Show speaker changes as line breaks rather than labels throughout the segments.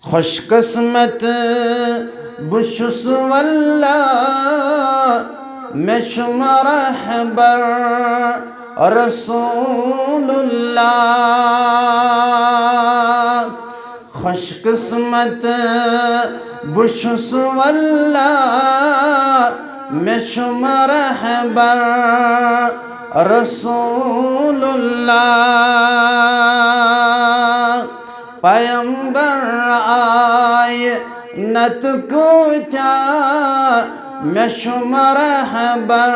खुशकिस्मत बुशुस वल्ला मेशुमा रहबर रसूलुल्लाह। खुशकिस्मत बुशुस वल्ला मेशुमा रहबर रसूलुल्लाह। पैगंबर आए नत को क्या मेशुमा रहबर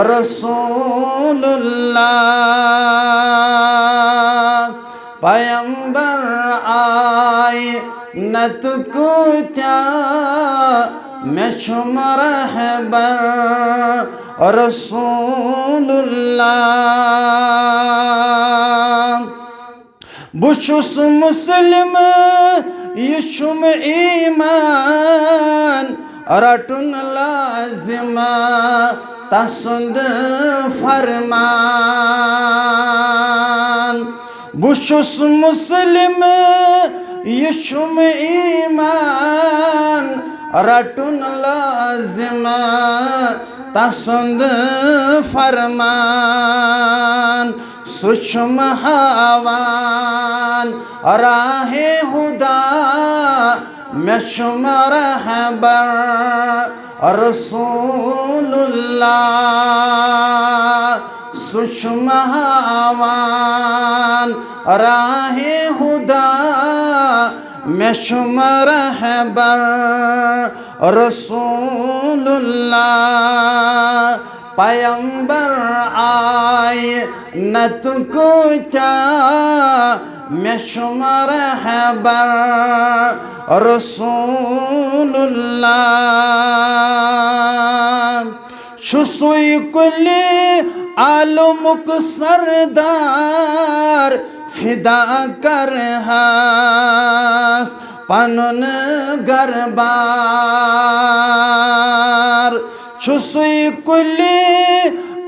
रसूलुल्लाह। पैगंबर आए नत को क्या मेशुमा रहबर रसूलुल्लाह। बुशुस मुस्लिम यशुम ईमान रटुन लाजिम तसुंद फरमान। बुशुस मुस्लिम यशुम ईमान रटुन लाजिम तसुंद फरमान। सुषम हवान राहे हुदा मेशुमा रहबर रसूलुल्लाह। सुषम हवान राहे हुदा मेशुमा रहबर रसूलुल्लाह। पैगंबर आए नत को क्या मेशुमा रहबर रसूलुल्लाह। शुसुई कुल्ली आलमुक सरदार फिदा कर हास पनुन गरबार। शुसुई कुल्ली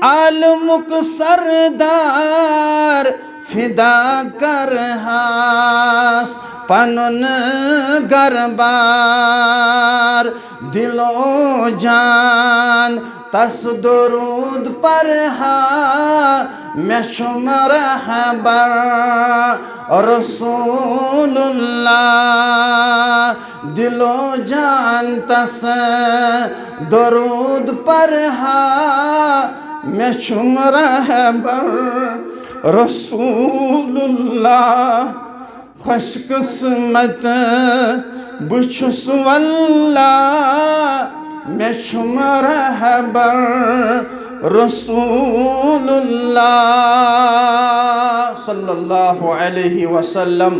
आलमुक सरदार फिदा कर हास पनुन गरबार। दिलो जान तस दुरूद पर हा मेशुमा रहबर रसूलुल्लाह। दिलो जान तस दुरूद पर हा मेशुमा रहबर रसूलुल्लाह। खुशकिस्मत बुशुस वल्ला मेशुमा रहबर रसूलुल्लाह सल्लल्लाहु अलैहि वसल्लम।